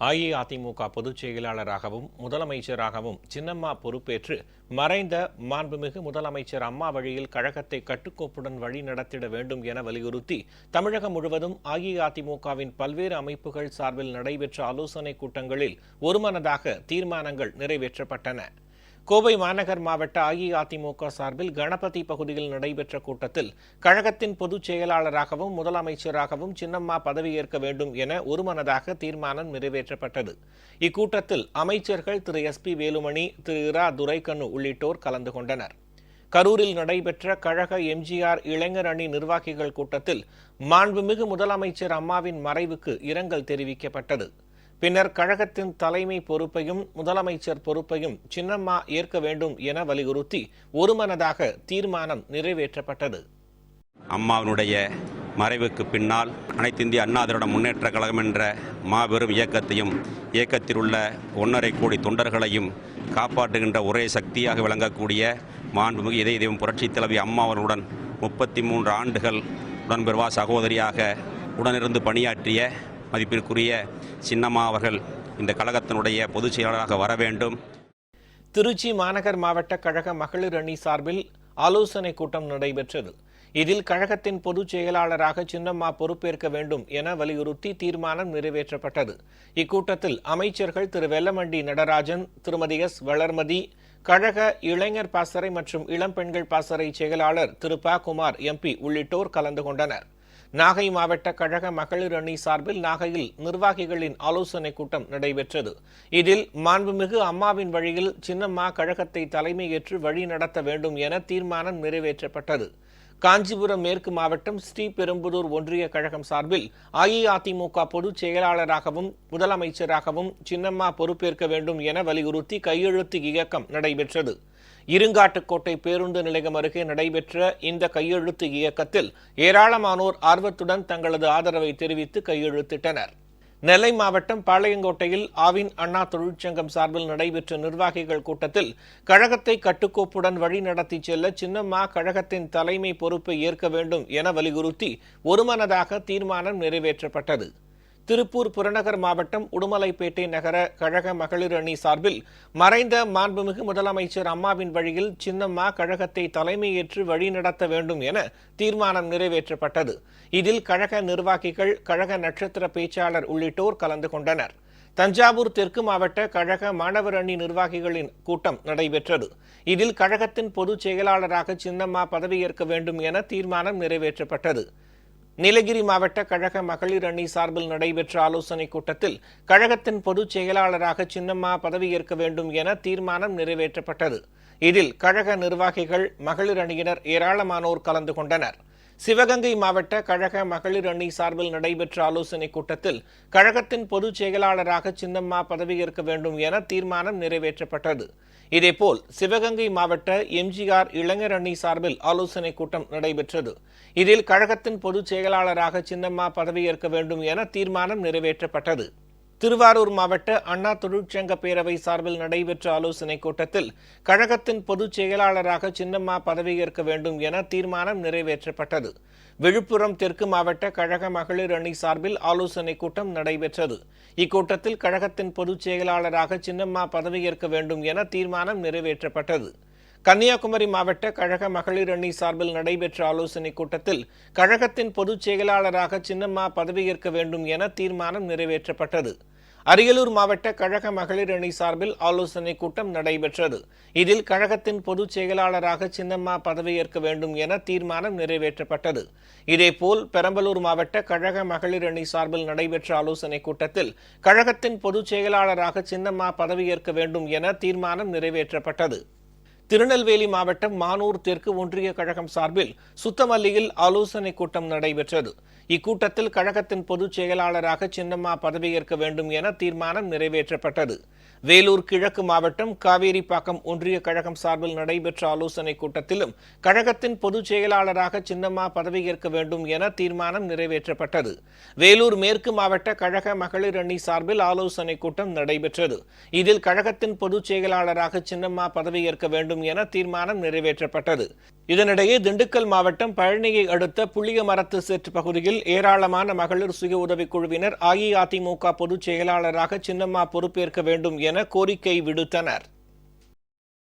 அஇஅதிமுக பொதுச் செயலாளராகவும் முதலமைச்சராகவும் சின்னம்மா பொறுப்பேற்று மறைந்த மாண்புமிகு முதலமைச்சர் அம்மா வழியில் கழகத்தை கட்டுக்கோப்புடன் வழிநடத்திட வேண்டும் என வலியுறுத்தி தமிழகம் முழுவதும் அஇஅதிமுகவின் பல்வேறு அமைப்புகள் சார்பில் நடைபெற்ற ஆலோசனைக் கூட்டங்களில் ஒருமனதாக தீர்மானங்கள் நிறைவேற்றப்பட்டன. கோவை மாநகர் மாவட்ட அஇஅதிமுக சார்பில் கணபதி பகுதியில் நடைபெற்ற கூட்டத்தில் கழகத்தின் பொதுச் செயலாளராகவும் முதலமைச்சராகவும் சின்னம்மா பதவியேற்க வேண்டும் என ஒருமனதாக தீர்மானம் நிறைவேற்றப்பட்டது. இக்கூட்டத்தில் அமைச்சர்கள் திரு எஸ்.பி. வேலுமணி, திரு இரா துரைக்கண்ணு உள்ளிட்டோர் கலந்து கொண்டனர். கரூரில் நடைபெற்ற கழக எம்ஜிஆர் இளைஞர் அணி நிர்வாகிகள் கூட்டத்தில் மாண்புமிகு முதலமைச்சர் அம்மாவின் மறைவுக்கு இரங்கல் தெரிவிக்கப்பட்டது. பின்னர் கழகத்தின் தலைமை பொறுப்பையும் முதலமைச்சர் பொறுப்பையும் சின்னம்மா ஏற்க வேண்டும் என வலியுறுத்தி ஒருமனதாக தீர்மானம் நிறைவேற்றப்பட்டது. அம்மாவினுடைய மறைவுக்கு பின்னால் அனைத்து இந்திய அண்ணா திராவிட முன்னேற்ற கழகம் என்ற மாபெரும் இயக்கத்தையும் இயக்கத்தில் உள்ள 1.5 கோடி தொண்டர்களையும் காப்பாற்றுகின்ற ஒரே சக்தியாக விளங்கக்கூடிய மாண்புமிகு இதய தெய்வம் புரட்சித் தலைவி அம்மா அவர்களுடன் 33 ஆண்டுகள் உடன்பெறுவா சகோதரியாக உடனிருந்து பணியாற்றிய மதிப்பிற்குரிய சின்னம்மா அவர்கள் இந்த கழகத்தினுடைய பொதுச் செயலாளராக வர வேண்டும். திருச்சி மாநகர் மாவட்ட கழக மகளிர் அணி சார்பில் ஆலோசனை கூட்டம் நடைபெற்றது. இதில் கழகத்தின் பொதுச் செயலாளராக சின்னம்மா பொறுப்பேற்க வேண்டும் என வலியுறுத்தி தீர்மானம் நிறைவேற்றப்பட்டது. இக்கூட்டத்தில் அமைச்சர்கள் திரு வெல்லமண்டி நடராஜன், திருமதி எஸ். வளர்மதி, கழக இளைஞர் பாசறை மற்றும் இளம்பெண்கள் பாசறை செயலாளர் திரு ப. குமார் எம்பி உள்ளிட்டோர் கலந்து கொண்டனர். நாகை மாவட்ட கழக மகளிர் அணி சார்பில் நாகையில் நிர்வாகிகளின் ஆலோசனைக் கூட்டம் நடைபெற்றது. இதில் மாண்புமிகு அம்மாவின் வழியில் சின்னம்மா கழகத்தை தலைமையேற்று வழி நடத்த வேண்டும் என தீர்மானம் நிறைவேற்றப்பட்டது. காஞ்சிபுரம் மேற்கு மாவட்டம் ஸ்ரீபெரும்புதூர் ஒன்றிய கழகம் சார்பில் அஇஅதிமுக பொதுச் செயலாளராகவும் முதலமைச்சராகவும் சின்னம்மா பொறுப்பேற்க வேண்டும் என வலியுறுத்தி கையெழுத்து இயக்கம் நடைபெற்றது. இருங்காட்டுக்கோட்டை பேருந்து நிலையம் அருகே நடைபெற்ற இந்த கையெழுத்து இயக்கத்தில் ஏராளமானோர் ஆர்வத்துடன் தங்களது ஆதரவை தெரிவித்து கையெழுத்திட்டனர். நெல்லை மாவட்டம் பாளையங்கோட்டையில் ஆவின் அண்ணா தொழிற்சங்கம் சார்பில் நடைபெற்ற நிர்வாகிகள் கூட்டத்தில் கழகத்தை கட்டுக்கோப்புடன் வழிநடத்தி செல்ல சின்னம்மா கழகத்தின் தலைமை பொறுப்பை ஏற்க வேண்டும் என வலியுறுத்தி ஒருமனதாக தீர்மானம் நிறைவேற்றப்பட்டது. திருப்பூர் புறநகர் மாவட்டம் உடுமலைப்பேட்டை நகர கழக மகளிர் அணி சார்பில் மறைந்த மாண்புமிகு முதலமைச்சர் அம்மாவின் வழியில் சின்னம்மா கழகத்தை தலைமையேற்று வழிநடத்த வேண்டும் என தீர்மானம் நிறைவேற்றப்பட்டது. இதில் கழக நிர்வாகிகள், கழக நட்சத்திர பேச்சாளர் உள்ளிட்டோர் கலந்து கொண்டனர். தஞ்சாவூர் தெற்கு மாவட்ட கழக மாணவர் அணி நிர்வாகிகளின் கூட்டம் நடைபெற்றது. இதில் கழகத்தின் பொதுச் செயலாளராக சின்னம்மா பதவியேற்க வேண்டும் என தீர்மானம் நிறைவேற்றப்பட்டது. நீலகிரி மாவட்ட கழக மகளிர் அணி சார்பில் நடைபெற்ற ஆலோசனைக் கூட்டத்தில் கழகத்தின் பொதுச் செயலாளராக சின்னம்மா பதவியேற்க வேண்டும் என தீர்மானம் நிறைவேற்றப்பட்டது. இதில் கழக நிர்வாகிகள், மகளிர் அணியினர் ஏராளமானோர் கலந்து கொண்டனர். சிவகங்கை மாவட்ட கழக மகளிர் அணி சார்பில் நடைபெற்ற ஆலோசனைக் கூட்டத்தில் கழகத்தின் பொதுச் செயலாளராக சின்னம்மா பதவியேற்க வேண்டும் என தீர்மானம் நிறைவேற்றப்பட்டது. இதேபோல் சிவகங்கை மாவட்ட எம்ஜிஆர் இளைஞர் அணி சார்பில் ஆலோசனைக் கூட்டம் நடைபெற்றது. இதில் கழகத்தின் பொதுச் செயலாளராக சின்னம்மா பதவியேற்க வேண்டும் என தீர்மானம் நிறைவேற்றப்பட்டது. திருவாரூர் மாவட்ட அண்ணா தொழிற்சங்க பேரவை சார்பில் நடைபெற்ற ஆலோசனைக் கூட்டத்தில் கழகத்தின் பொதுச் செயலாளராக சின்னம்மா பதவியேற்க வேண்டும் என தீர்மானம் நிறைவேற்றப்பட்டது. விழுப்புரம் தெற்கு மாவட்ட கழக மகளிர் அணி சார்பில் ஆலோசனைக் கூட்டம் நடைபெற்றது. இக்கூட்டத்தில் கழகத்தின் பொதுச் செயலாளராக சின்னம்மா பதவியேற்க வேண்டும் என தீர்மானம் நிறைவேற்றப்பட்டது. கன்னியாகுமரி மாவட்ட கழக மகளிர் அணி சார்பில் நடைபெற்ற ஆலோசனைக் கூட்டத்தில் கழகத்தின் பொதுச் செயலாளராக சின்னம்மா பதவியேற்க வேண்டும் என தீர்மானம் நிறைவேற்றப்பட்டது. அரியலூர் மாவட்ட கழக மகளிர் அணி சார்பில் ஆலோசனைக் கூட்டம் நடைபெற்றது. இதில் கழகத்தின் பொதுச் செயலாளராக சின்னம்மா பதவியேற்க வேண்டும் என தீர்மானம் நிறைவேற்றப்பட்டது. இதேபோல் பெரம்பலூர் மாவட்ட கழக மகளிர் அணி சார்பில் நடைபெற்ற ஆலோசனைக் கூட்டத்தில் கழகத்தின் பொதுச் செயலாளராக சின்னம்மா பதவியேற்க வேண்டும் என தீர்மானம் நிறைவேற்றப்பட்டது. திருநெல்வேலி மாவட்டம் மானூர் தெற்கு ஒன்றிய கழகம் சார்பில் சுத்தமல்லியில் ஆலோசனைக் கூட்டம் நடைபெற்றது. இக்கூட்டத்தில் கழகத்தின் பொதுச் செயலாளராக சின்னம்மா பதவியேற்க வேண்டும் என தீர்மானம் நிறைவேற்றப்பட்டது. வேலூர் கிழக்கு மாவட்டம் காவேரிப்பாக்கம் ஒன்றிய கழகம் சார்பில் நடைபெற்ற ஆலோசனைக் கூட்டத்திலும் கழகத்தின் பொதுச் செயலாளராக சின்னம்மா பதவியேற்க வேண்டும் என தீர்மானம் நிறைவேற்றப்பட்டது. வேலூர் மேற்கு மாவட்ட கழக மகளிர் அணி சார்பில் ஆலோசனைக் கூட்டம் நடைபெற்றது. இதில் கழகத்தின் பொதுச் செயலாளராக சின்னம்மா பதவியேற்க வேண்டும் என தீர்மானம் நிறைவேற்றப்பட்டது. இதனிடையே திண்டுக்கல் மாவட்டம் பழனியை அடுத்த புளியமரத்து சேற்று பகுதியில் ஏராளமான மகளிர் சுய உதவிக்குழுவினர் அஇஅதிமுக பொதுச் செயலாளராக சின்னம்மா பொறுப்பேற்க வேண்டும் என கோரிக்கை விடுத்தனர்.